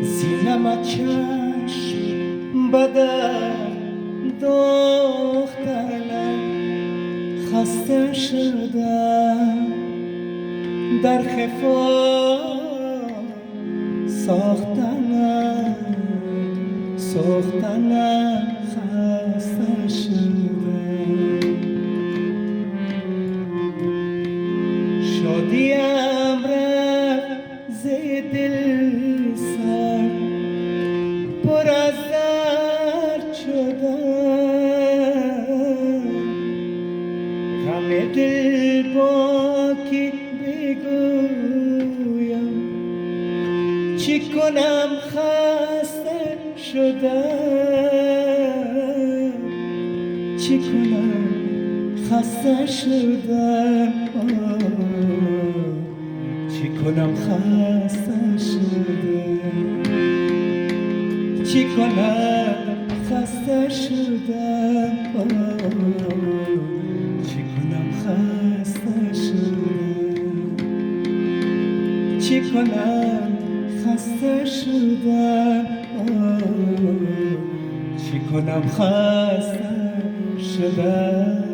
زینم چشم بدر دخترم، خسته شدم در خفا ساختنم خسته شدم. شادیم رفت ز دل سر، پر از درد شدم. غم دل با کی بگویم، چی کنم خسته شدم، چی کنم خسته شدم، چی کنم خسته شدم، چی کنم خسته شدم، چی کنم خسته شدم، چی کنم خسته شدم، چی کنم خسته شدم.